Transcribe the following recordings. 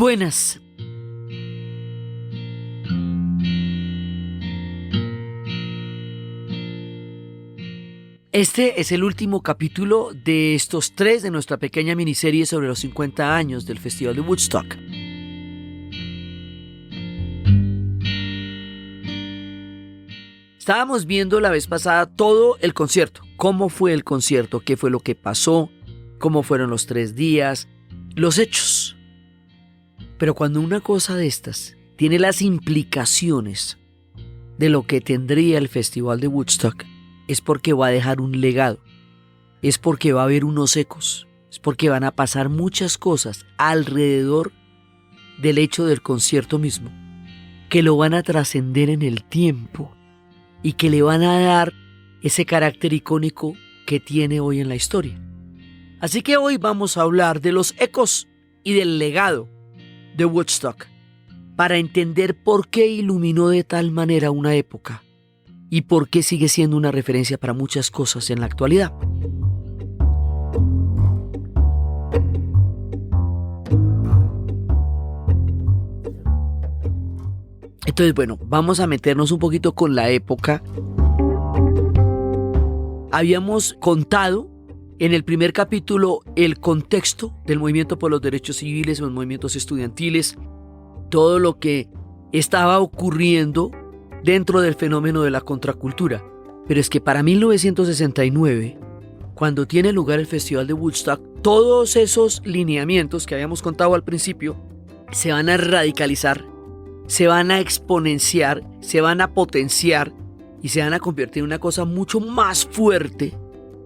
buenas. Este es el último capítulo de estos 3 de nuestra pequeña miniserie sobre los 50 años del Festival de Woodstock. Estábamos viendo la vez pasada todo el concierto. ¿Cómo fue el concierto? ¿Qué fue lo que pasó? ¿Cómo fueron los 3 días? Los hechos. Pero cuando una cosa de estas tiene las implicaciones de lo que tendría el Festival de Woodstock, es porque va a dejar un legado, es porque va a haber unos ecos, es porque van a pasar muchas cosas alrededor del hecho del concierto mismo, que lo van a trascender en el tiempo y que le van a dar ese carácter icónico que tiene hoy en la historia. Así que hoy vamos a hablar de los ecos y del legado de Woodstock, para entender por qué iluminó de tal manera una época y por qué sigue siendo una referencia para muchas cosas en la actualidad. Entonces, bueno, vamos a meternos un poquito con la época. Habíamos contado en el primer capítulo el contexto del movimiento por los derechos civiles, los movimientos estudiantiles, todo lo que estaba ocurriendo dentro del fenómeno de la contracultura. Pero es que para 1969, cuando tiene lugar el Festival de Woodstock, todos esos lineamientos que habíamos contado al principio se van a radicalizar, se van a exponenciar, se van a potenciar y se van a convertir en una cosa mucho más fuerte,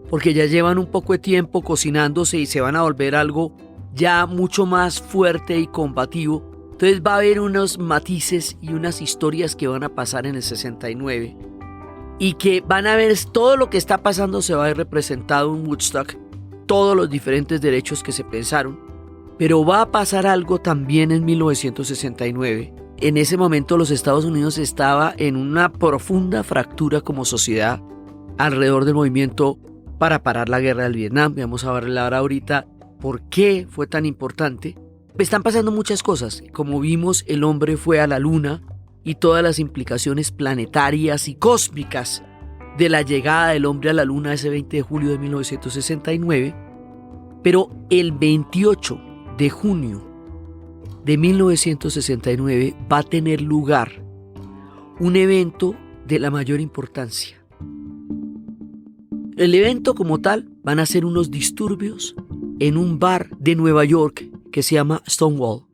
porque ya llevan un poco de tiempo cocinándose y se van a volver algo ya mucho más fuerte y combativo. Entonces va a haber unos matices y unas historias que van a pasar en el 69 y que van a ver todo lo que está pasando se va a ver representado en Woodstock, todos los diferentes derechos que se pensaron, pero va a pasar algo también en 1969. En ese momento los Estados Unidos estaba en una profunda fractura como sociedad alrededor del movimiento para parar la guerra del Vietnam. Vamos a hablar ahorita por qué fue tan importante. Están pasando muchas cosas. Como vimos, el hombre fue a la luna y todas las implicaciones planetarias y cósmicas de la llegada del hombre a la luna ese 20 de julio de 1969. Pero el 28 de junio de 1969 va a tener lugar un evento de la mayor importancia. El evento como tal van a ser unos disturbios en un bar de Nueva York que se llama Stonewall.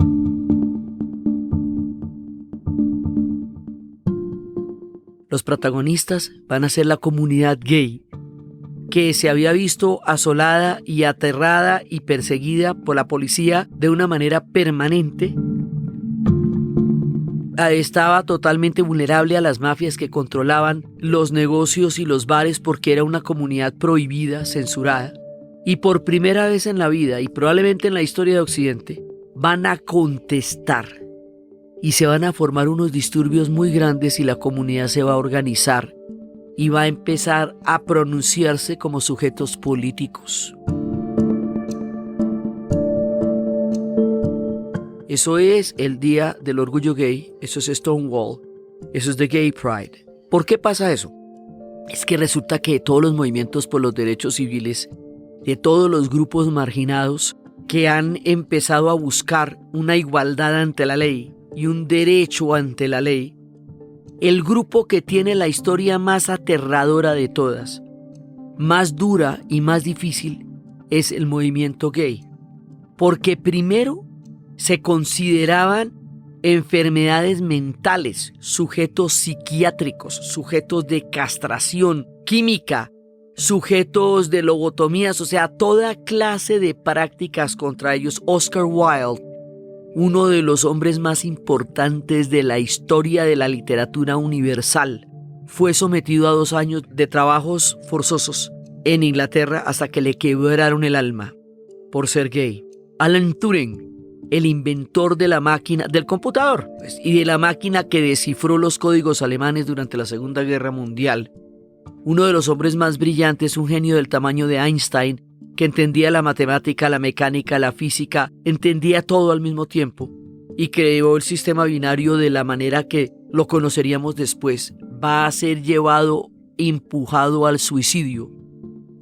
Los protagonistas van a ser la comunidad gay, que se había visto asolada y aterrada y perseguida por la policía de una manera permanente. Estaba totalmente vulnerable a las mafias que controlaban los negocios y los bares porque era una comunidad prohibida, censurada. Y por primera vez en la vida y probablemente en la historia de Occidente van a contestar y se van a formar unos disturbios muy grandes y la comunidad se va a organizar y va a empezar a pronunciarse como sujetos políticos. Eso es el Día del Orgullo Gay, eso es Stonewall, eso es The Gay Pride. ¿Por qué pasa eso? Es que resulta que todos los movimientos por los derechos civiles, de todos los grupos marginados que han empezado a buscar una igualdad ante la ley y un derecho ante la ley, el grupo que tiene la historia más aterradora de todas, más dura y más difícil, es el movimiento gay. Porque primero se consideraban enfermedades mentales, sujetos psiquiátricos, sujetos de castración química, sujetos de lobotomías, o sea, toda clase de prácticas contra ellos. Oscar Wilde, uno de los hombres más importantes de la historia de la literatura universal, fue sometido a 2 años de trabajos forzosos en Inglaterra hasta que le quebraron el alma por ser gay. Alan Turing, el inventor de la máquina, del computador, y de la máquina que descifró los códigos alemanes durante la Segunda Guerra Mundial. Uno de los hombres más brillantes, un genio del tamaño de Einstein, que entendía la matemática, la mecánica, la física, entendía todo al mismo tiempo. y creó el sistema binario de la manera que lo conoceríamos después, va a ser llevado, empujado al suicidio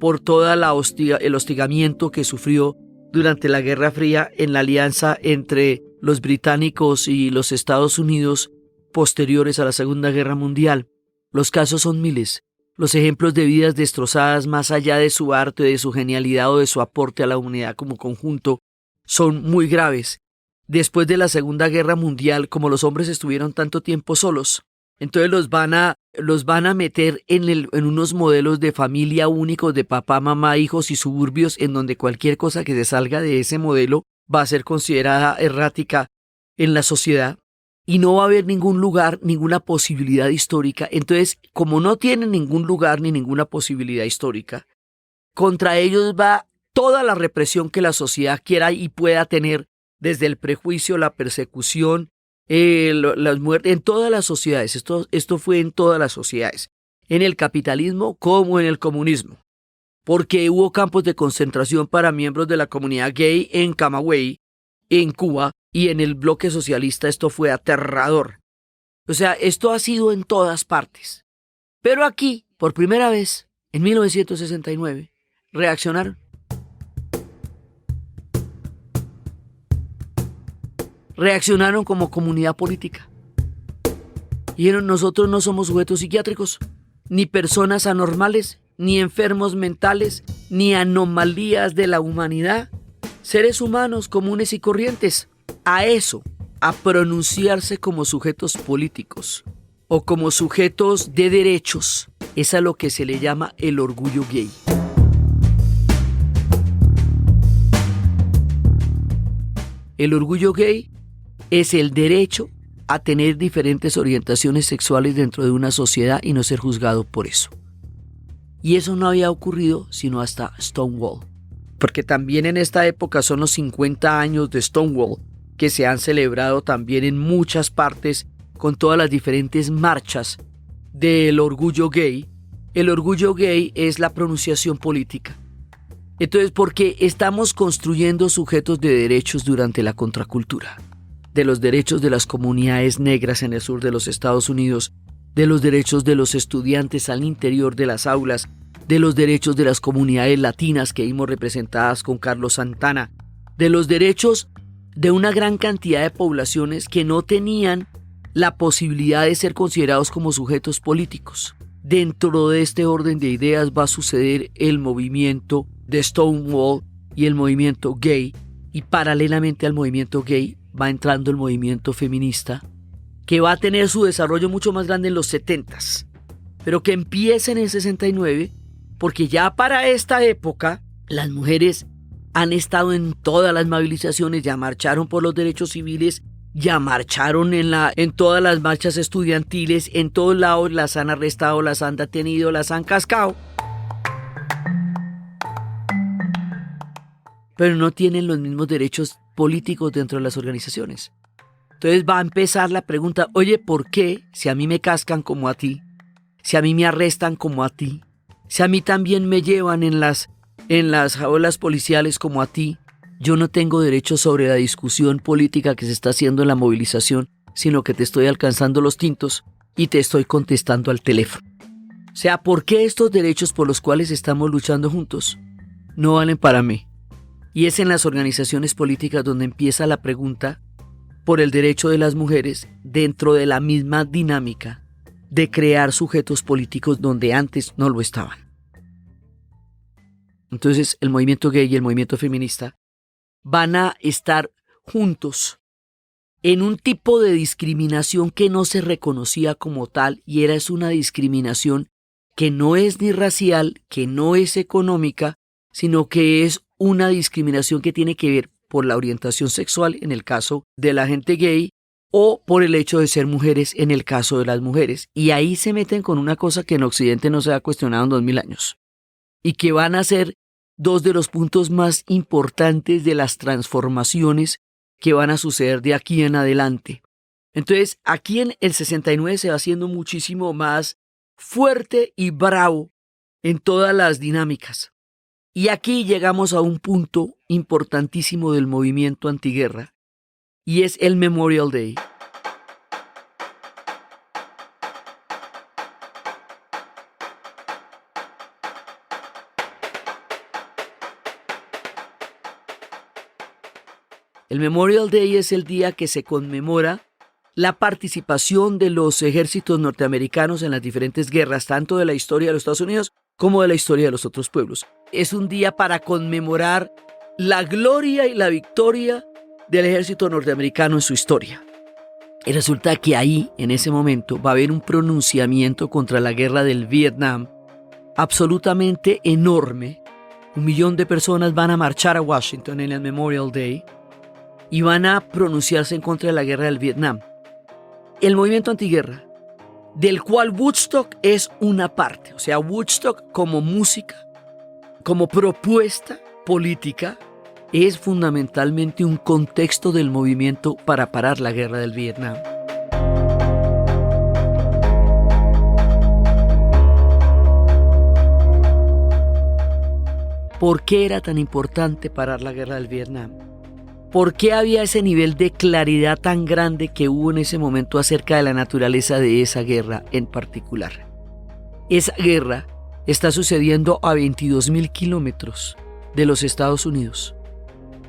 por todo el hostigamiento que sufrió durante la Guerra Fría en la alianza entre los británicos y los Estados Unidos posteriores a la Segunda Guerra Mundial. Los casos son miles. Los ejemplos de vidas destrozadas, más allá de su arte, de su genialidad o de su aporte a la humanidad como conjunto, son muy graves. Después de la Segunda Guerra Mundial, como los hombres estuvieron tanto tiempo solos, entonces los van a meter en unos modelos de familia únicos de papá, mamá, hijos y suburbios, en donde cualquier cosa que se salga de ese modelo va a ser considerada errática en la sociedad. Y no va a haber ningún lugar, ninguna posibilidad histórica. Entonces, como no tienen ningún lugar ni ninguna posibilidad histórica, contra ellos va toda la represión que la sociedad quiera y pueda tener, desde el prejuicio, la persecución, las muertes, en todas las sociedades. Esto fue en todas las sociedades, en el capitalismo como en el comunismo, porque hubo campos de concentración para miembros de la comunidad gay en Camagüey, en Cuba, y en el bloque socialista esto fue aterrador. O sea, esto ha sido en todas partes. Pero aquí, por primera vez, en 1969, reaccionaron. Reaccionaron como comunidad política. Dijeron, nosotros no somos sujetos psiquiátricos, ni personas anormales, ni enfermos mentales, ni anomalías de la humanidad. Seres humanos comunes y corrientes. A eso, a pronunciarse como sujetos políticos o como sujetos de derechos, es a lo que se le llama el orgullo gay. El orgullo gay es el derecho a tener diferentes orientaciones sexuales dentro de una sociedad y no ser juzgado por eso. Y eso no había ocurrido sino hasta Stonewall. Porque también en esta época son los 50 años de Stonewall, que se han celebrado también en muchas partes con todas las diferentes marchas del orgullo gay. El orgullo gay es la pronunciación política. Entonces, porque estamos construyendo sujetos de derechos durante la contracultura, de los derechos de las comunidades negras en el sur de los Estados Unidos, de los derechos de los estudiantes al interior de las aulas, de los derechos de las comunidades latinas que vimos representadas con Carlos Santana, de los derechos de una gran cantidad de poblaciones que no tenían la posibilidad de ser considerados como sujetos políticos. Dentro de este orden de ideas va a suceder el movimiento de Stonewall y el movimiento gay, y paralelamente al movimiento gay va entrando el movimiento feminista, que va a tener su desarrollo mucho más grande en los 70s, pero que empieza en el 69, porque ya para esta época las mujeres han estado en todas las movilizaciones, ya marcharon por los derechos civiles, ya marcharon en todas las marchas estudiantiles, en todos lados las han arrestado, las han detenido, las han cascado. Pero no tienen los mismos derechos políticos dentro de las organizaciones. Entonces va a empezar la pregunta, oye, ¿por qué si a mí me cascan como a ti? Si a mí me arrestan como a ti, si a mí también me llevan en las jaulas policiales como a ti, yo no tengo derecho sobre la discusión política que se está haciendo en la movilización, sino que te estoy alcanzando los tintos y te estoy contestando al teléfono. O sea, ¿por qué estos derechos por los cuales estamos luchando juntos no valen para mí? Y es en las organizaciones políticas donde empieza la pregunta por el derecho de las mujeres dentro de la misma dinámica de crear sujetos políticos donde antes no lo estaban. Entonces el movimiento gay y el movimiento feminista van a estar juntos en un tipo de discriminación que no se reconocía como tal, y es una discriminación que no es ni racial, que no es económica, sino que es una discriminación que tiene que ver por la orientación sexual en el caso de la gente gay o por el hecho de ser mujeres en el caso de las mujeres. Y ahí se meten con una cosa que en Occidente no se ha cuestionado en 2000 años y que van a ser dos de los puntos más importantes de las transformaciones que van a suceder de aquí en adelante. Entonces, aquí en el 69 se va haciendo muchísimo más fuerte y bravo en todas las dinámicas. Y aquí llegamos a un punto importantísimo del movimiento antiguerra, y es el Memorial Day. El Memorial Day es el día que se conmemora la participación de los ejércitos norteamericanos en las diferentes guerras, tanto de la historia de los Estados Unidos como de la historia de los otros pueblos. Es un día para conmemorar la gloria y la victoria del ejército norteamericano en su historia. Y resulta que ahí, en ese momento, va a haber un pronunciamiento contra la guerra del Vietnam absolutamente enorme. 1 millón de personas van a marchar a Washington en el Memorial Day y van a pronunciarse en contra de la guerra del Vietnam. El movimiento antiguerra, del cual Woodstock es una parte. O sea, Woodstock como música, como propuesta política, es fundamentalmente un contexto del movimiento para parar la guerra del Vietnam. ¿Por qué era tan importante parar la guerra del Vietnam? ¿Por qué había ese nivel de claridad tan grande que hubo en ese momento acerca de la naturaleza de esa guerra en particular? Esa guerra está sucediendo a 22.000 kilómetros de los Estados Unidos,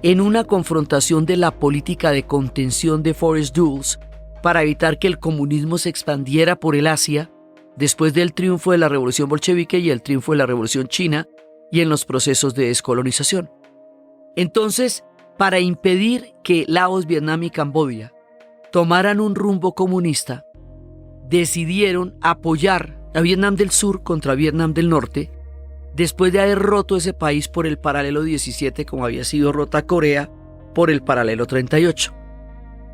en una confrontación de la política de contención de Forrest Dulles para evitar que el comunismo se expandiera por el Asia después del triunfo de la Revolución Bolchevique y el triunfo de la Revolución China y en los procesos de descolonización. Entonces, para impedir que Laos, Vietnam y Camboya tomaran un rumbo comunista, decidieron apoyar a Vietnam del Sur contra Vietnam del Norte, después de haber roto ese país por el paralelo 17, como había sido rota Corea por el paralelo 38.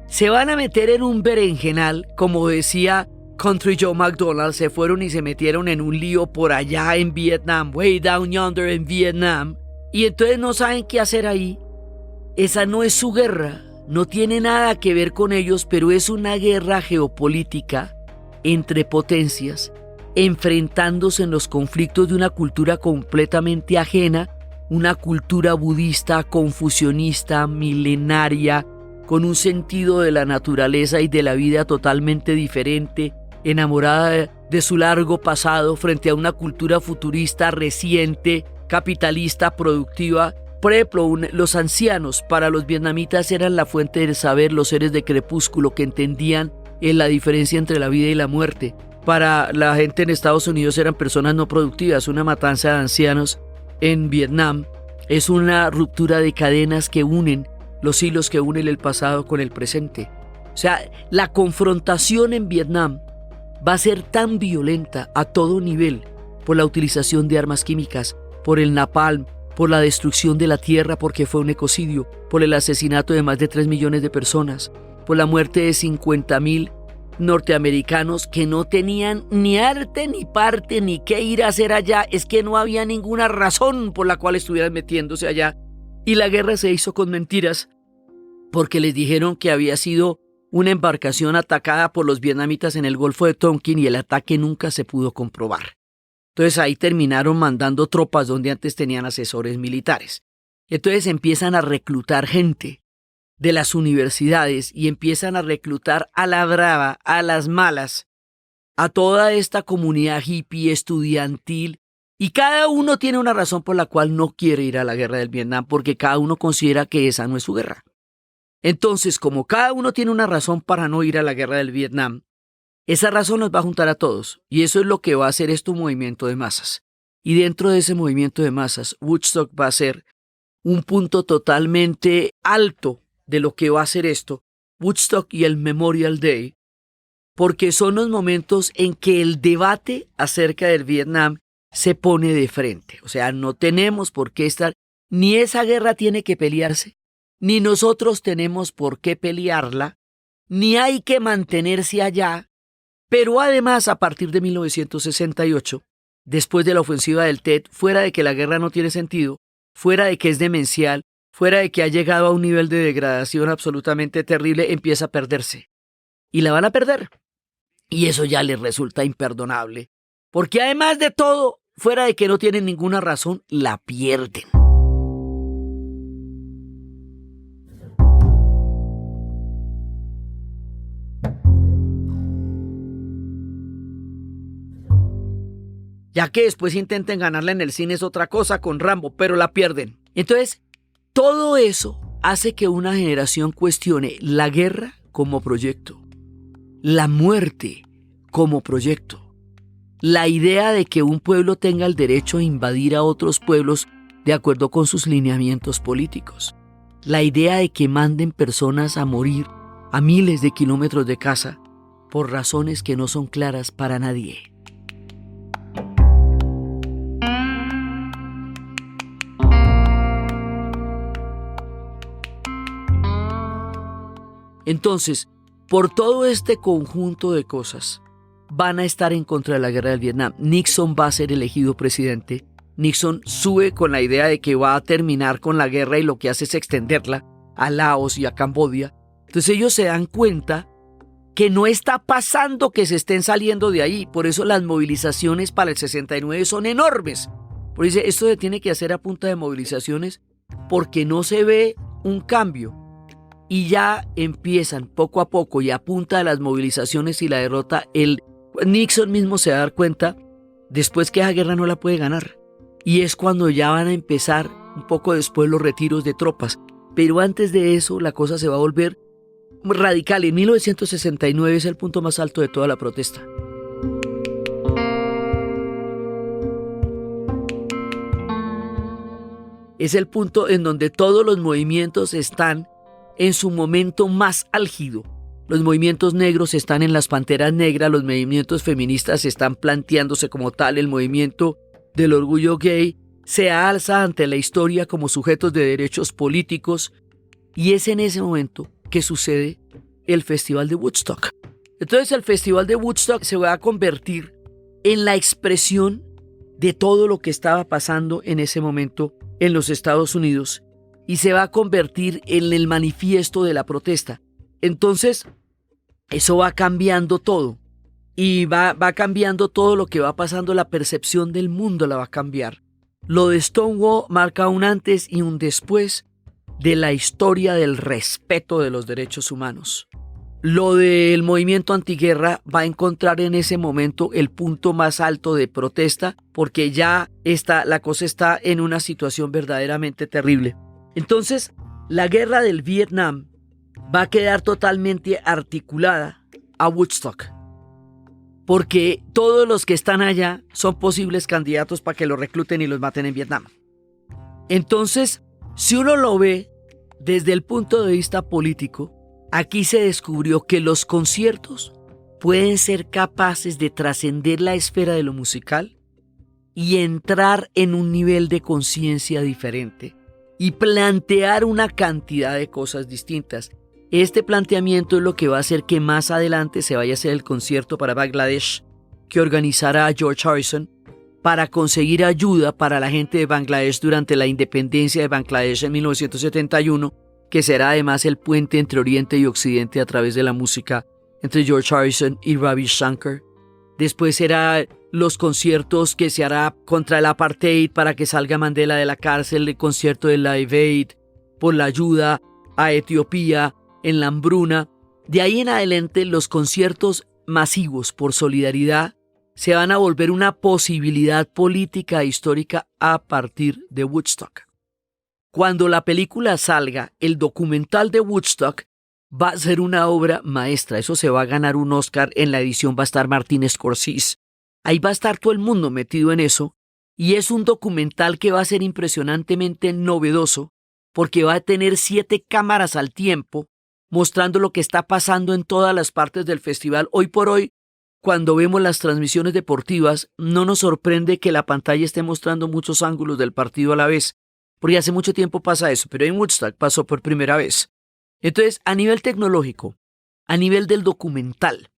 Se van a meter en un berenjenal, como decía Country Joe McDonald, se fueron y se metieron en un lío por allá en Vietnam, way down yonder en Vietnam, y entonces no saben qué hacer ahí. Esa no es su guerra, no tiene nada que ver con ellos, pero es una guerra geopolítica entre potencias, enfrentándose en los conflictos de una cultura completamente ajena, una cultura budista, confucionista, milenaria, con un sentido de la naturaleza y de la vida totalmente diferente, enamorada de su largo pasado frente a una cultura futurista reciente, capitalista, productiva. Por ejemplo, los ancianos para los vietnamitas eran la fuente del saber, los seres de crepúsculo que entendían la diferencia entre la vida y la muerte. Para la gente en Estados Unidos eran personas no productivas. Una matanza de ancianos en Vietnam es una ruptura de cadenas que unen, los hilos que unen el pasado con el presente. O sea, la confrontación en Vietnam va a ser tan violenta a todo nivel por la utilización de armas químicas, por el napalm, por la destrucción de la tierra porque fue un ecocidio, por el asesinato de más de 3 millones de personas, por la muerte de 50.000 norteamericanos que no tenían ni arte ni parte ni qué ir a hacer allá. Es que no había ninguna razón por la cual estuvieran metiéndose allá. Y la guerra se hizo con mentiras porque les dijeron que había sido una embarcación atacada por los vietnamitas en el Golfo de Tonkin y el ataque nunca se pudo comprobar. Entonces ahí terminaron mandando tropas donde antes tenían asesores militares. Entonces empiezan a reclutar gente de las universidades y empiezan a reclutar a la brava, a las malas, a toda esta comunidad hippie estudiantil. Y cada uno tiene una razón por la cual no quiere ir a la guerra del Vietnam, porque cada uno considera que esa no es su guerra. Entonces, como cada uno tiene una razón para no ir a la guerra del Vietnam, esa razón nos va a juntar a todos, y eso es lo que va a hacer un movimiento de masas. Y dentro de ese movimiento de masas, Woodstock va a ser un punto totalmente alto de lo que va a ser esto, Woodstock y el Memorial Day, porque son los momentos en que el debate acerca del Vietnam se pone de frente. O sea, no tenemos por qué estar, ni esa guerra tiene que pelearse, ni nosotros tenemos por qué pelearla, ni hay que mantenerse allá. Pero además, a partir de 1968, después de la ofensiva del Tet, fuera de que la guerra no tiene sentido, fuera de que es demencial, fuera de que ha llegado a un nivel de degradación absolutamente terrible, empieza a perderse. Y la van a perder. Y eso ya les resulta imperdonable. Porque además de todo, fuera de que no tienen ninguna razón, la pierden. Ya que después intenten ganarla en el cine es otra cosa con Rambo, pero la pierden. Entonces, todo eso hace que una generación cuestione la guerra como proyecto, la muerte como proyecto, la idea de que un pueblo tenga el derecho a invadir a otros pueblos de acuerdo con sus lineamientos políticos, la idea de que manden personas a morir a miles de kilómetros de casa por razones que no son claras para nadie. Entonces, por todo este conjunto de cosas, van a estar en contra de la guerra del Vietnam. Nixon va a ser elegido presidente. Nixon sube con la idea de que va a terminar con la guerra y lo que hace es extenderla a Laos y a Camboya. Entonces ellos se dan cuenta que no está pasando que se estén saliendo de ahí. Por eso las movilizaciones para el 69 son enormes. Por eso esto se tiene que hacer a punta de movilizaciones porque no se ve un cambio. Y ya empiezan poco a poco y a punta de las movilizaciones y la derrota, Nixon mismo se va a dar cuenta después que esa guerra no la puede ganar. Y es cuando ya van a empezar un poco después los retiros de tropas. Pero antes de eso la cosa se va a volver radical. En 1969 es el punto más alto de toda la protesta. Es el punto en donde todos los movimientos están en su momento más álgido. Los movimientos negros están en las Panteras Negras, los movimientos feministas están planteándose como tal, el movimiento del orgullo gay se alza ante la historia como sujetos de derechos políticos y es en ese momento que sucede el Festival de Woodstock. Entonces el Festival de Woodstock se va a convertir en la expresión de todo lo que estaba pasando en ese momento en los Estados Unidos y se va a convertir en el manifiesto de la protesta. Entonces, eso va cambiando todo y va cambiando todo lo que va pasando, la percepción del mundo la va a cambiar. Lo de Stonewall marca un antes y un después de la historia del respeto de los derechos humanos. Lo del movimiento antiguerra va a encontrar en ese momento el punto más alto de protesta porque ya la cosa está en una situación verdaderamente terrible. Entonces, la guerra del Vietnam va a quedar totalmente articulada a Woodstock, porque todos los que están allá son posibles candidatos para que los recluten y los maten en Vietnam. Entonces, si uno lo ve desde el punto de vista político, aquí se descubrió que los conciertos pueden ser capaces de trascender la esfera de lo musical y entrar en un nivel de conciencia diferente y plantear una cantidad de cosas distintas. Este planteamiento es lo que va a hacer que más adelante se vaya a hacer el concierto para Bangladesh que organizará George Harrison para conseguir ayuda para la gente de Bangladesh durante la independencia de Bangladesh en 1971, que será además el puente entre Oriente y Occidente a través de la música entre George Harrison y Ravi Shankar. Después será los conciertos que se hará contra el apartheid para que salga Mandela de la cárcel, el concierto de Live Aid por la ayuda a Etiopía en la hambruna. De ahí en adelante los conciertos masivos por solidaridad se van a volver una posibilidad política e histórica a partir de Woodstock. Cuando la película salga, el documental de Woodstock va a ser una obra maestra. Eso se va a ganar un Oscar. En la edición va a estar Martin Scorsese. Ahí va a estar todo el mundo metido en eso. Y es un documental que va a ser impresionantemente novedoso porque va a tener 7 cámaras al tiempo mostrando lo que está pasando en todas las partes del festival. Hoy por hoy, cuando vemos las transmisiones deportivas, no nos sorprende que la pantalla esté mostrando muchos ángulos del partido a la vez, porque hace mucho tiempo pasa eso, pero en Woodstock pasó por primera vez. Entonces, a nivel tecnológico, a nivel del documental,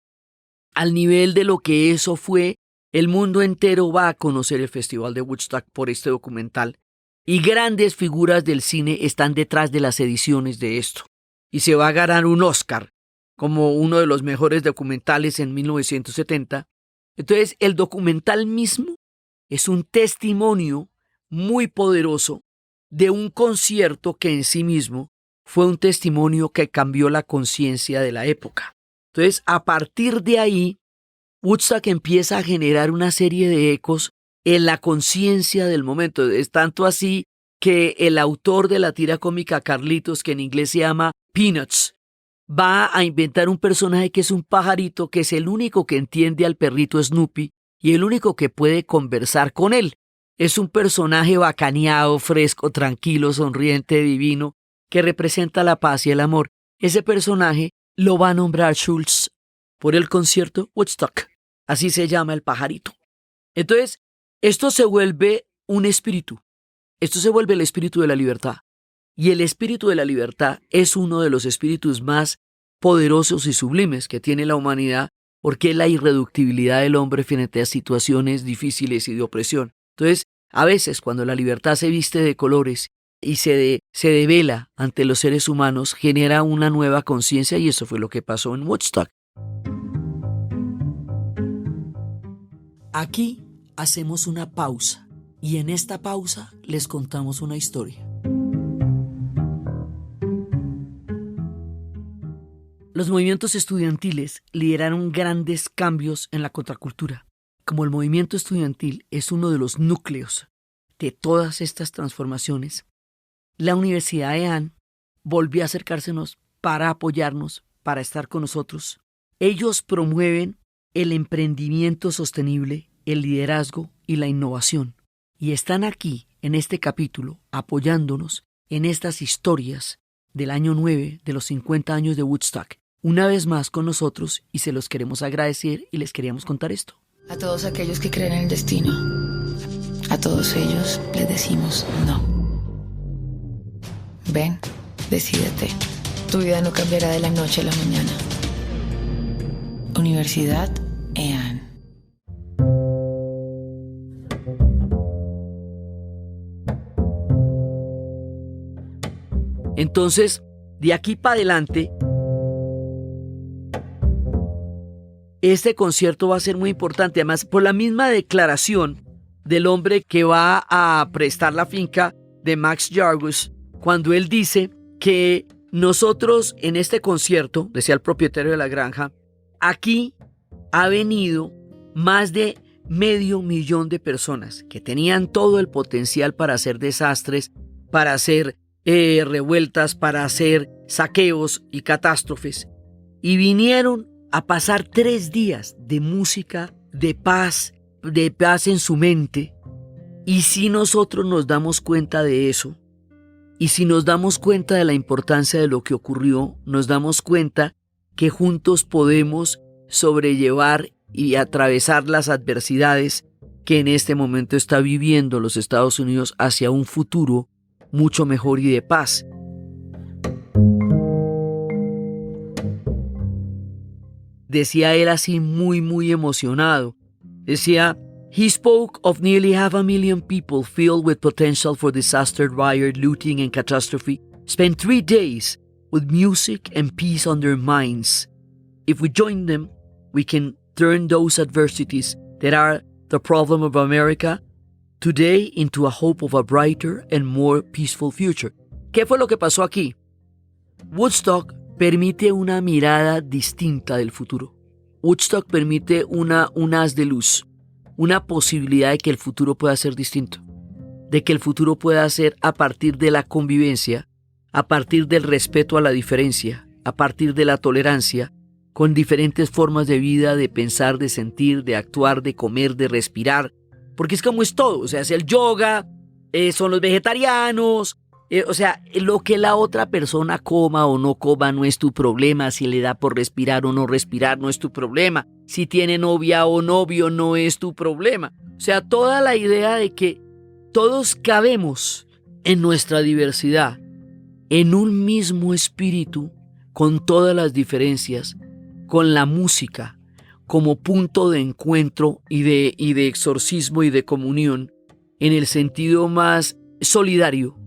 al nivel de lo que eso fue, el mundo entero va a conocer el Festival de Woodstock por este documental y grandes figuras del cine están detrás de las ediciones de esto. Y se va a ganar un Oscar como uno de los mejores documentales en 1970. Entonces, el documental mismo es un testimonio muy poderoso de un concierto que en sí mismo fue un testimonio que cambió la conciencia de la época. Entonces, a partir de ahí, Woodstock empieza a generar una serie de ecos en la conciencia del momento. Es tanto así que el autor de la tira cómica Carlitos, que en inglés se llama Peanuts, va a inventar un personaje que es un pajarito, que es el único que entiende al perrito Snoopy y el único que puede conversar con él. Es un personaje bacaneado, fresco, tranquilo, sonriente, divino, que representa la paz y el amor. Ese personaje lo va a nombrar Schulz por el concierto Woodstock. Así se llama el pajarito. Entonces, esto se vuelve un espíritu. Esto se vuelve el espíritu de la libertad. Y el espíritu de la libertad es uno de los espíritus más poderosos y sublimes que tiene la humanidad, porque es la irreductibilidad del hombre frente a situaciones difíciles y de opresión. Entonces, a veces cuando la libertad se viste de colores y se devela ante los seres humanos, genera una nueva conciencia, y eso fue lo que pasó en Woodstock. Aquí hacemos una pausa y en esta pausa les contamos una historia. Los movimientos estudiantiles lideraron grandes cambios en la contracultura. Como el movimiento estudiantil es uno de los núcleos de todas estas transformaciones, la Universidad de EAN volvió a acercársenos para apoyarnos, para estar con nosotros. Ellos promueven el emprendimiento sostenible, el liderazgo y la innovación. Y están aquí, en este capítulo, apoyándonos en estas historias del año 9 de los 50 años de Woodstock. Una vez más con nosotros, y se los queremos agradecer y les queríamos contar esto. A todos aquellos que creen en el destino, a todos ellos les decimos no. Ven, decídete. Tu vida no cambiará de la noche a la mañana. Universidad EAN. Entonces, de aquí para adelante, este concierto va a ser muy importante. Además, por la misma declaración del hombre que va a prestar la finca de Max Jargus, cuando él dice que nosotros en este concierto, decía el propietario de la granja, aquí ha venido más de 500,000 de personas que tenían todo el potencial para hacer desastres, para hacer revueltas, para hacer saqueos y catástrofes, y vinieron a pasar 3 días de música, de paz en su mente. Y si nosotros nos damos cuenta de eso, y si nos damos cuenta de la importancia de lo que ocurrió, nos damos cuenta que juntos podemos sobrellevar y atravesar las adversidades que en este momento está viviendo los Estados Unidos hacia un futuro mucho mejor y de paz. Decía él así muy emocionado. Decía, he spoke of nearly 500,000 people filled with potential for disaster, riot, looting and catastrophe, spent 3 days with music and peace on their minds. If we join them, we can turn those adversities that are the problem of America today into a hope of a brighter and more peaceful future. ¿Qué fue lo que pasó aquí? Woodstock permite una mirada distinta del futuro. Woodstock permite un haz de luz, una posibilidad de que el futuro pueda ser distinto, de que el futuro pueda ser a partir de la convivencia, a partir del respeto a la diferencia, a partir de la tolerancia, con diferentes formas de vida, de pensar, de sentir, de actuar, de comer, de respirar, porque es como es todo, o sea, es el yoga, son los vegetarianos, o sea, lo que la otra persona coma o no coma no es tu problema, si le da por respirar o no respirar no es tu problema, si tiene novia o novio no es tu problema, o sea, toda la idea de que todos cabemos en nuestra diversidad, en un mismo espíritu, con todas las diferencias, con la música como punto de encuentro y de exorcismo y de comunión en el sentido más solidario.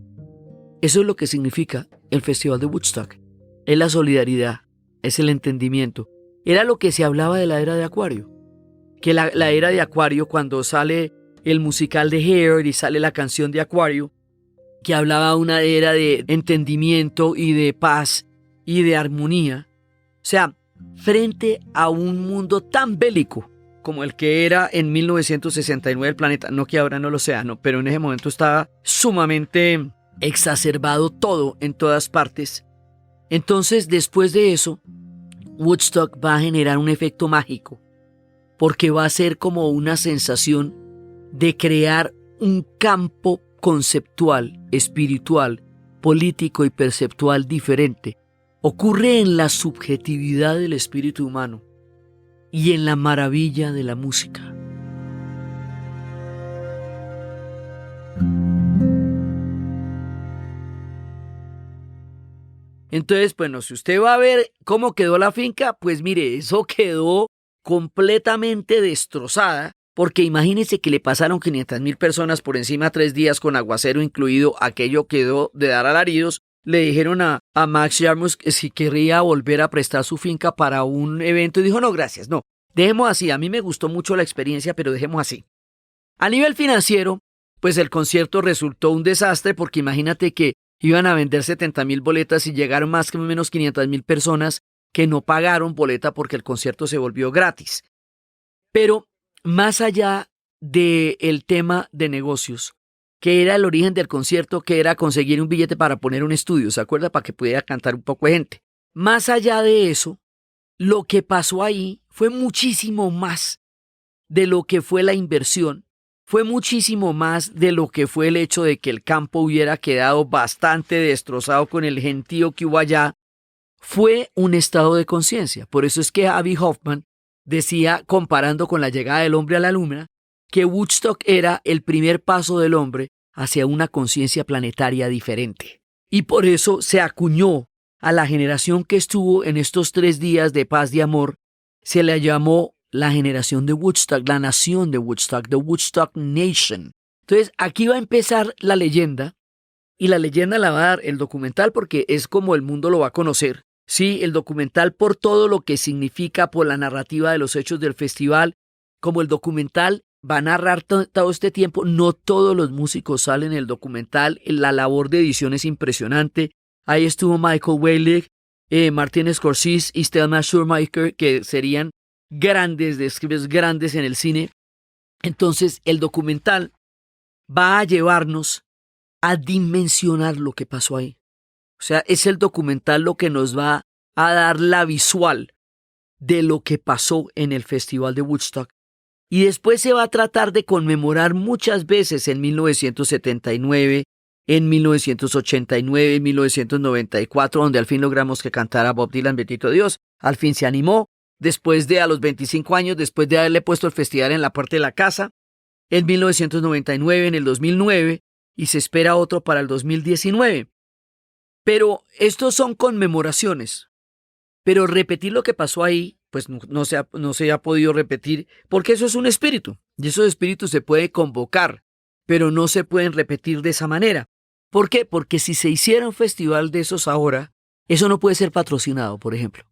Eso es lo que significa el Festival de Woodstock. Es la solidaridad, es el entendimiento. Era lo que se hablaba de la era de Acuario. Que la era de Acuario, cuando sale el musical de Hair y sale la canción de Acuario, que hablaba de una era de entendimiento y de paz y de armonía. O sea, frente a un mundo tan bélico como el que era en 1969 el planeta, no que ahora no lo sea, no, pero en ese momento estaba sumamente exacerbado todo en todas partes. Entonces, después de eso, Woodstock va a generar un efecto mágico, porque va a ser como una sensación de crear un campo conceptual, espiritual, político y perceptual diferente. Ocurre en la subjetividad del espíritu humano y en la maravilla de la música. Entonces, bueno, si usted va a ver cómo quedó la finca, pues mire, eso quedó completamente destrozada, porque imagínense que le pasaron 500,000 personas por encima 3 días con aguacero incluido, aquello quedó de dar alaridos. Le dijeron a Max Jarmus que si querría volver a prestar su finca para un evento y dijo, no, gracias, no, dejemos así, a mí me gustó mucho la experiencia, pero dejemos así. A nivel financiero, pues el concierto resultó un desastre, porque imagínate que iban a vender 70,000 boletas y llegaron más o menos 500,000 personas que no pagaron boleta porque el concierto se volvió gratis. Pero más allá del tema de negocios, que era el origen del concierto, que era conseguir un billete para poner un estudio, ¿se acuerda? Para que pudiera cantar un poco de gente. Más allá de eso, lo que pasó ahí fue muchísimo más de lo que fue la inversión, fue muchísimo más de lo que fue el hecho de que el campo hubiera quedado bastante destrozado con el gentío que hubo allá. Fue un estado de conciencia. Por eso es que Abbie Hoffman decía, comparando con la llegada del hombre a la luna, que Woodstock era el primer paso del hombre hacia una conciencia planetaria diferente. Y por eso se acuñó a la generación que estuvo en estos 3 días de paz y amor, se le llamó la generación de Woodstock, la nación de Woodstock, the Woodstock Nation. Entonces, aquí va a empezar la leyenda, y la leyenda la va a dar el documental porque es como el mundo lo va a conocer. Sí, el documental por todo lo que significa, por la narrativa de los hechos del festival, como el documental va a narrar todo este tiempo, no todos los músicos salen en el documental, la labor de edición es impresionante. Ahí estuvo Michael Weilig, Martin Scorsese y Thelma Schoonmaker, que serían grandes descriptores, grandes en el cine. Entonces el documental va a llevarnos a dimensionar lo que pasó ahí. O sea, es el documental lo que nos va a dar la visual de lo que pasó en el Festival de Woodstock. Y después se va a tratar de conmemorar muchas veces en 1979, en 1989, en 1994, donde al fin logramos que cantara Bob Dylan, bendito Dios. Al fin se animó, después de a los 25 años, después de haberle puesto el festival en la puerta de la casa, en 1999, en el 2009, y se espera otro para el 2019. Pero estos son conmemoraciones. Pero repetir lo que pasó ahí, pues no se ha podido repetir, porque eso es un espíritu, y esos espíritus se pueden convocar, pero no se pueden repetir de esa manera. ¿Por qué? Porque si se hiciera un festival de esos ahora, eso no puede ser patrocinado, por ejemplo,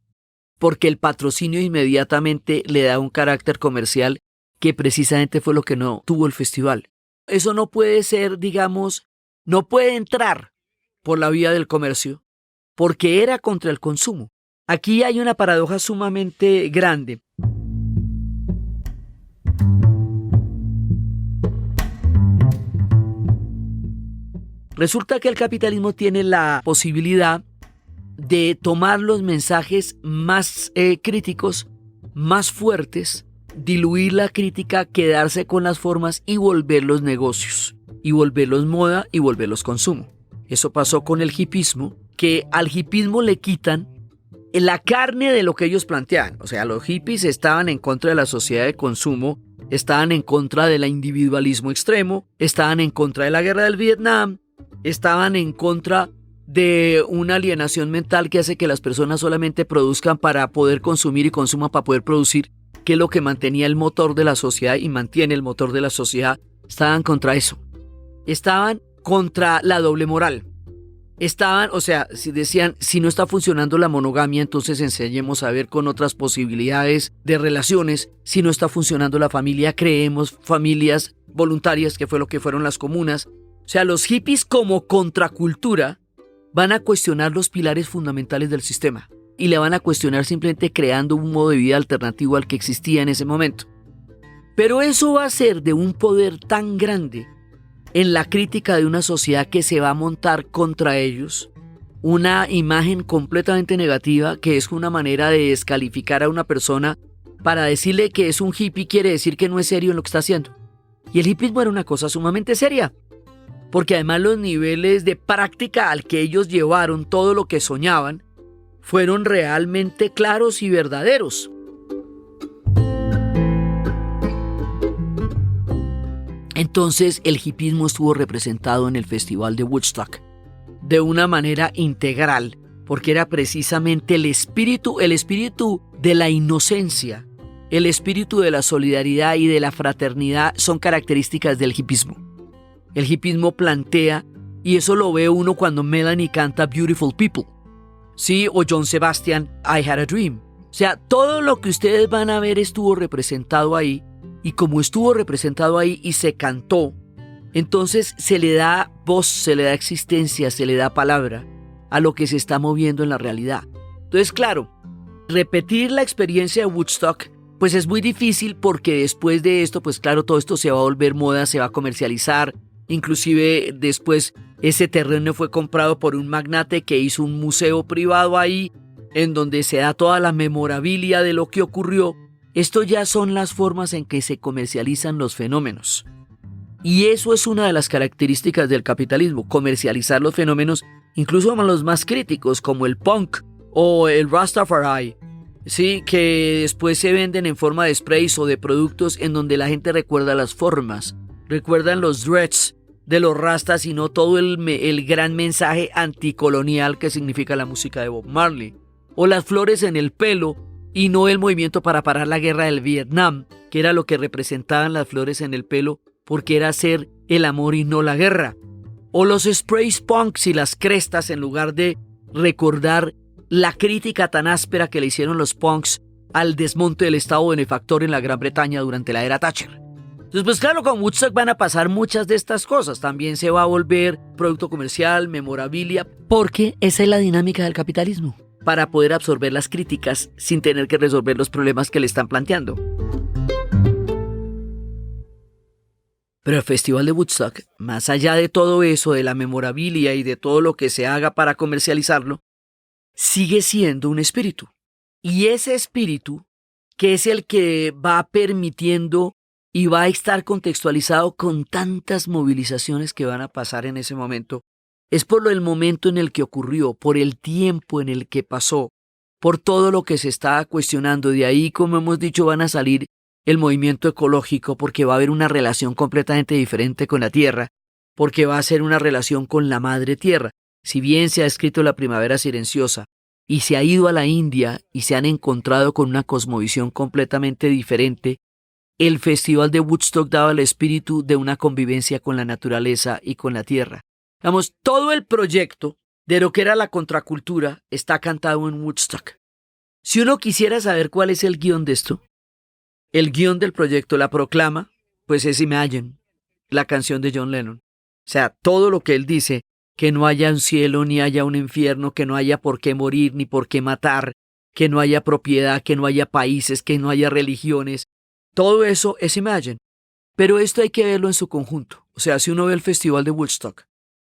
porque el patrocinio inmediatamente le da un carácter comercial que precisamente fue lo que no tuvo el festival. Eso no puede ser, digamos, no puede entrar por la vía del comercio, porque era contra el consumo. Aquí hay una paradoja sumamente grande. Resulta que el capitalismo tiene la posibilidad de tomar los mensajes más críticos, más fuertes, diluir la crítica, quedarse con las formas y volverlos negocios, y volverlos moda y volverlos consumo. Eso pasó con el hipismo, que al hipismo le quitan la carne de lo que ellos planteaban. O sea, los hippies estaban en contra de la sociedad de consumo, estaban en contra del individualismo extremo, estaban en contra de la guerra del Vietnam, estaban en contra de una alienación mental que hace que las personas solamente produzcan para poder consumir y consuman para poder producir, que es lo que mantenía el motor de la sociedad y mantiene el motor de la sociedad. Estaban contra eso. Estaban contra la doble moral. Estaban, o sea, si decían, si no está funcionando la monogamia, entonces enseñemos a ver con otras posibilidades de relaciones. Si no está funcionando la familia, creemos familias voluntarias, que fue lo que fueron las comunas. O sea, los hippies como contracultura van a cuestionar los pilares fundamentales del sistema y le van a cuestionar simplemente creando un modo de vida alternativo al que existía en ese momento. Pero eso va a ser de un poder tan grande en la crítica de una sociedad que se va a montar contra ellos, una imagen completamente negativa que es una manera de descalificar a una persona para decirle que es un hippie quiere decir que no es serio en lo que está haciendo. Y el hippismo era una cosa sumamente seria, porque además los niveles de práctica al que ellos llevaron todo lo que soñaban fueron realmente claros y verdaderos. Entonces el hippismo estuvo representado en el Festival de Woodstock de una manera integral, porque era precisamente el espíritu de la inocencia, el espíritu de la solidaridad y de la fraternidad son características del hippismo. El hippismo plantea, y eso lo ve uno cuando Melanie canta Beautiful People, ¿sí? O John Sebastian, I Had a Dream. O sea, todo lo que ustedes van a ver estuvo representado ahí, y como estuvo representado ahí y se cantó, entonces se le da voz, se le da existencia, se le da palabra a lo que se está moviendo en la realidad. Entonces, claro, repetir la experiencia de Woodstock pues es muy difícil porque después de esto, pues claro, todo esto se va a volver moda, se va a comercializar. Inclusive después ese terreno fue comprado por un magnate que hizo un museo privado ahí en donde se da toda la memorabilia de lo que ocurrió. Esto ya son las formas en que se comercializan los fenómenos. Y eso es una de las características del capitalismo, comercializar los fenómenos, incluso los más críticos como el punk o el Rastafari, sí, que después se venden en forma de sprays o de productos en donde la gente recuerda las formas, recuerdan los dreads de los rastas y no todo el gran mensaje anticolonial que significa la música de Bob Marley, o las flores en el pelo y no el movimiento para parar la guerra del Vietnam, que era lo que representaban las flores en el pelo, porque era hacer el amor y no la guerra. O los sprays punks y las crestas en lugar de recordar la crítica tan áspera que le hicieron los punks al desmonte del Estado benefactor en la Gran Bretaña durante la era Thatcher. Entonces, pues claro, con Woodstock van a pasar muchas de estas cosas. También se va a volver producto comercial, memorabilia, porque esa es la dinámica del capitalismo, para poder absorber las críticas sin tener que resolver los problemas que le están planteando. Pero el Festival de Woodstock, más allá de todo eso, de la memorabilia y de todo lo que se haga para comercializarlo, sigue siendo un espíritu. Y ese espíritu, que es el que va permitiendo y va a estar contextualizado con tantas movilizaciones que van a pasar en ese momento, es por el momento en el que ocurrió, por el tiempo en el que pasó, por todo lo que se está cuestionando. De ahí, como hemos dicho, van a salir el movimiento ecológico, porque va a haber una relación completamente diferente con la tierra, porque va a ser una relación con la madre tierra. Si bien se ha escrito la primavera silenciosa y se ha ido a la India y se han encontrado con una cosmovisión completamente diferente, el Festival de Woodstock daba el espíritu de una convivencia con la naturaleza y con la tierra. Vamos, todo el proyecto de lo que era la contracultura está cantado en Woodstock. Si uno quisiera saber cuál es el guión de esto, el guión del proyecto, la proclama, pues es Imagine, la canción de John Lennon. O sea, todo lo que él dice, que no haya un cielo ni haya un infierno, que no haya por qué morir ni por qué matar, que no haya propiedad, que no haya países, que no haya religiones, todo eso es Imagine. Pero esto hay que verlo en su conjunto. O sea, si uno ve el Festival de Woodstock,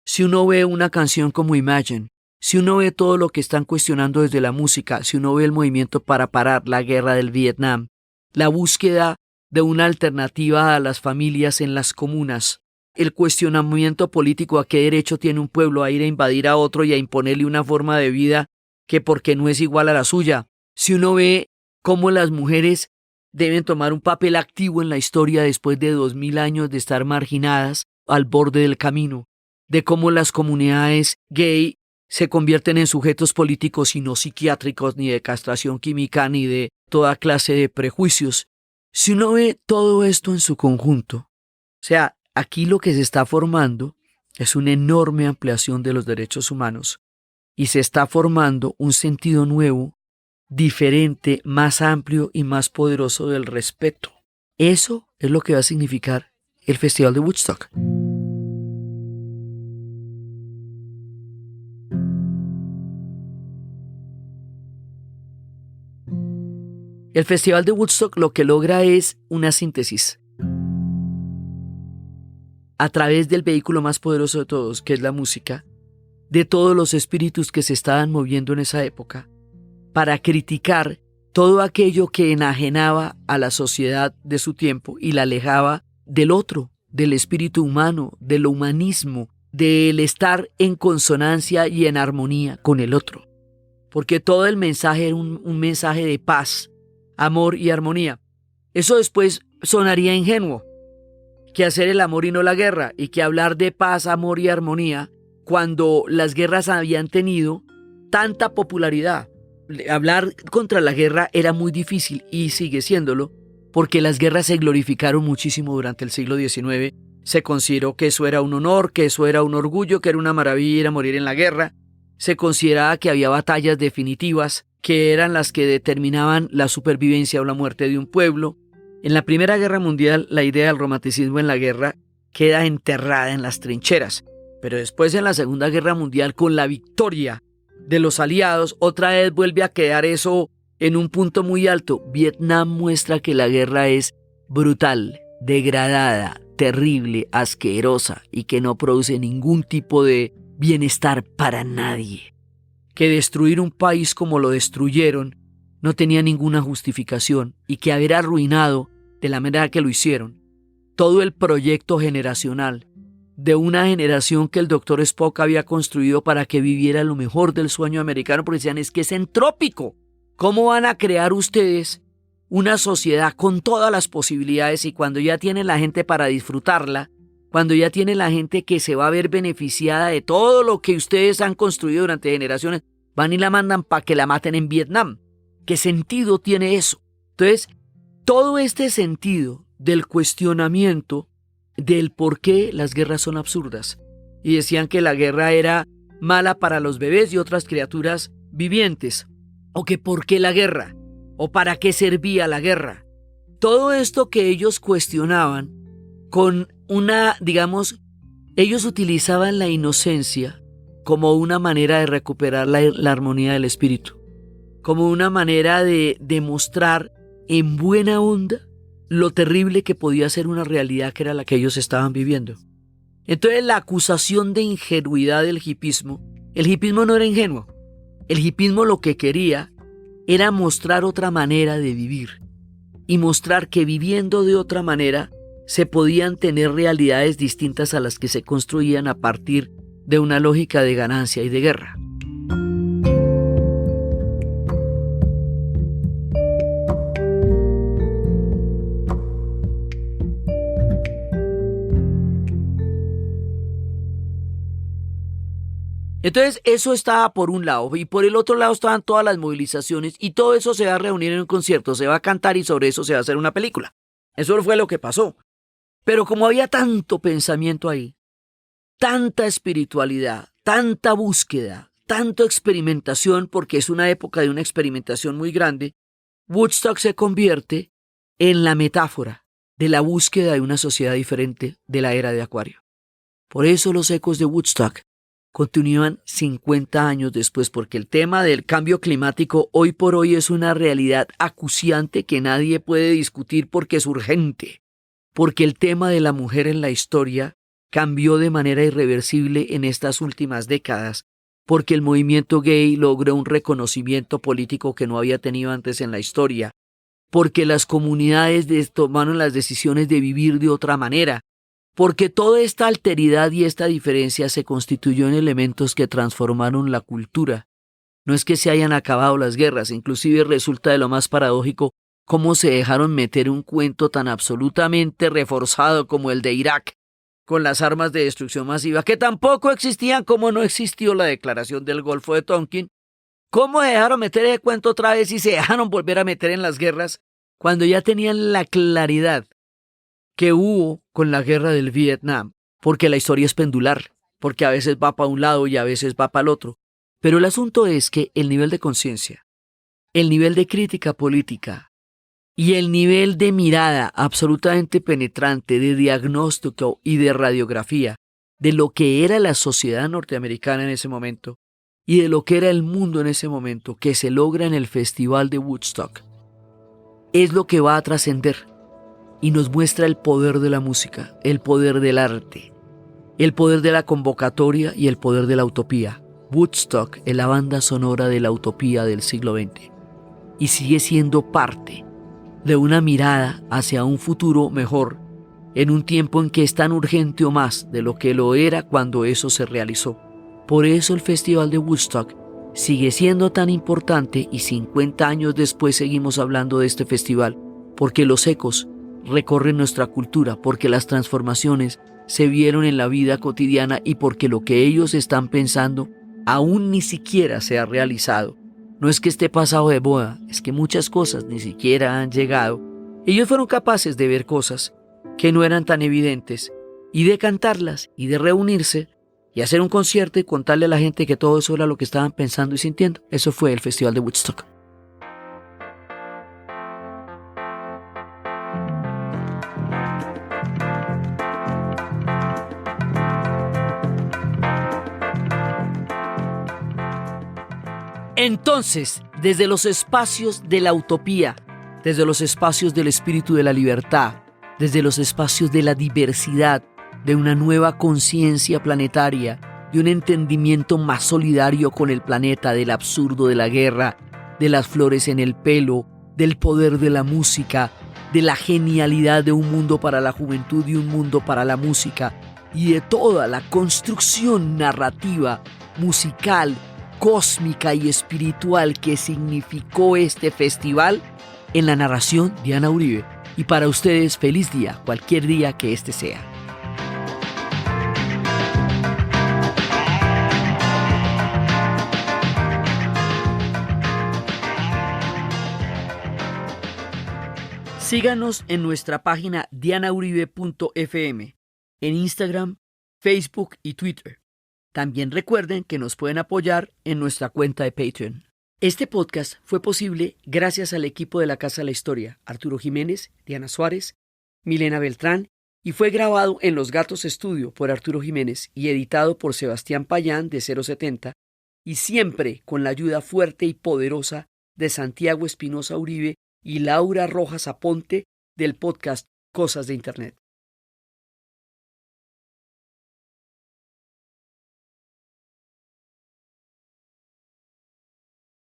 si uno ve una canción como Imagine, si uno ve todo lo que están cuestionando desde la música, si uno ve el movimiento para parar la guerra del Vietnam, la búsqueda de una alternativa a las familias en las comunas, el cuestionamiento político a qué derecho tiene un pueblo a ir a invadir a otro y a imponerle una forma de vida que porque no es igual a la suya. Si uno ve cómo las mujeres deben tomar un papel activo en la historia después de 2000 años de estar marginadas al borde del camino, de cómo las comunidades gay se convierten en sujetos políticos y no psiquiátricos, ni de castración química, ni de toda clase de prejuicios. Si uno ve todo esto en su conjunto, o sea, aquí lo que se está formando es una enorme ampliación de los derechos humanos y se está formando un sentido nuevo, diferente, más amplio y más poderoso del respeto. Eso es lo que va a significar el Festival de Woodstock. El Festival de Woodstock lo que logra es una síntesis a través del vehículo más poderoso de todos, que es la música, de todos los espíritus que se estaban moviendo en esa época, para criticar todo aquello que enajenaba a la sociedad de su tiempo y la alejaba del otro, del espíritu humano, del humanismo, del estar en consonancia y en armonía con el otro. Porque todo el mensaje era un mensaje de paz, amor y armonía. Eso después sonaría ingenuo, que hacer el amor y no la guerra, y que hablar de paz, amor y armonía cuando las guerras habían tenido tanta popularidad. Hablar contra la guerra era muy difícil y sigue siéndolo, porque las guerras se glorificaron muchísimo durante el siglo XIX. Se consideró que eso era un honor, que eso era un orgullo, que era una maravilla ir a morir en la guerra. Se consideraba que había batallas definitivas, que eran las que determinaban la supervivencia o la muerte de un pueblo. En la Primera Guerra Mundial, la idea del romanticismo en la guerra queda enterrada en las trincheras. Pero después, en la Segunda Guerra Mundial, con la victoria de los aliados, otra vez vuelve a quedar eso en un punto muy alto. Vietnam muestra que la guerra es brutal, degradada, terrible, asquerosa y que no produce ningún tipo de bienestar para nadie. Que destruir un país como lo destruyeron no tenía ninguna justificación y que haber arruinado de la manera que lo hicieron todo el proyecto generacional de una generación que el Dr. Spock había construido para que viviera lo mejor del sueño americano, porque decían, es que es entrópico. ¿Cómo van a crear ustedes una sociedad con todas las posibilidades y cuando ya tienen la gente para disfrutarla, cuando ya tienen la gente que se va a ver beneficiada de todo lo que ustedes han construido durante generaciones, van y la mandan para que la maten en Vietnam? ¿Qué sentido tiene eso? Entonces, todo este sentido del cuestionamiento del por qué las guerras son absurdas. Y decían que la guerra era mala para los bebés y otras criaturas vivientes. O que por qué la guerra. O para qué servía la guerra. Todo esto que ellos cuestionaban con una, ellos utilizaban la inocencia como una manera de recuperar la armonía del espíritu. Como una manera de demostrar en buena onda lo terrible que podía ser una realidad que era la que ellos estaban viviendo. Entonces la acusación de ingenuidad del hipismo, el hipismo no era ingenuo. El hipismo lo que quería era mostrar otra manera de vivir y mostrar que viviendo de otra manera se podían tener realidades distintas a las que se construían a partir de una lógica de ganancia y de guerra. Entonces eso estaba por un lado y por el otro lado estaban todas las movilizaciones y todo eso se va a reunir en un concierto, se va a cantar y sobre eso se va a hacer una película. Eso fue lo que pasó. Pero como había tanto pensamiento ahí, tanta espiritualidad, tanta búsqueda, tanta experimentación, porque es una época de una experimentación muy grande, Woodstock se convierte en la metáfora de la búsqueda de una sociedad diferente de la era de Acuario. Por eso los ecos de Woodstock continúan 50 años después, porque el tema del cambio climático hoy por hoy es una realidad acuciante que nadie puede discutir porque es urgente, porque el tema de la mujer en la historia cambió de manera irreversible en estas últimas décadas, porque el movimiento gay logró un reconocimiento político que no había tenido antes en la historia, porque las comunidades tomaron las decisiones de vivir de otra manera, porque toda esta alteridad y esta diferencia se constituyó en elementos que transformaron la cultura. No es que se hayan acabado las guerras, inclusive resulta de lo más paradójico cómo se dejaron meter un cuento tan absolutamente reforzado como el de Irak, con las armas de destrucción masiva, que tampoco existían, como no existió la declaración del Golfo de Tonkin. ¿Cómo dejaron meter ese cuento otra vez y se dejaron volver a meter en las guerras cuando ya tenían la claridad que hubo con la guerra del Vietnam? Porque la historia es pendular, porque a veces va para un lado y a veces va para el otro. Pero el asunto es que el nivel de conciencia, el nivel de crítica política y el nivel de mirada absolutamente penetrante de diagnóstico y de radiografía de lo que era la sociedad norteamericana en ese momento y de lo que era el mundo en ese momento que se logra en el Festival de Woodstock es lo que va a trascender y nos muestra el poder de la música, el poder del arte, el poder de la convocatoria y el poder de la utopía. Woodstock es la banda sonora de la utopía del siglo XX y sigue siendo parte de una mirada hacia un futuro mejor en un tiempo en que es tan urgente o más de lo que lo era cuando eso se realizó. Por eso el Festival de Woodstock sigue siendo tan importante y 50 años después seguimos hablando de este festival, porque los ecos recorren nuestra cultura, porque las transformaciones se vieron en la vida cotidiana y porque lo que ellos están pensando aún ni siquiera se ha realizado. No es que esté pasado de moda, es que muchas cosas ni siquiera han llegado. Ellos fueron capaces de ver cosas que no eran tan evidentes y de cantarlas y de reunirse y hacer un concierto y contarle a la gente que todo eso era lo que estaban pensando y sintiendo. Eso fue el Festival de Woodstock. Entonces, desde los espacios de la utopía, desde los espacios del espíritu de la libertad, desde los espacios de la diversidad, de una nueva conciencia planetaria, de un entendimiento más solidario con el planeta, del absurdo de la guerra, de las flores en el pelo, del poder de la música, de la genialidad de un mundo para la juventud y un mundo para la música, y de toda la construcción narrativa, musical, cósmica y espiritual que significó este festival, en la narración de Ana Uribe. Y para ustedes, feliz día, cualquier día que este sea. Síganos en nuestra página dianauribe.fm, en Instagram, Facebook y Twitter. También recuerden que nos pueden apoyar en nuestra cuenta de Patreon. Este podcast fue posible gracias al equipo de la Casa de la Historia, Arturo Jiménez, Diana Suárez, Milena Beltrán, y fue grabado en Los Gatos Estudio por Arturo Jiménez y editado por Sebastián Payán de 070, y siempre con la ayuda fuerte y poderosa de Santiago Espinosa Uribe y Laura Rojas Aponte del podcast Cosas de Internet.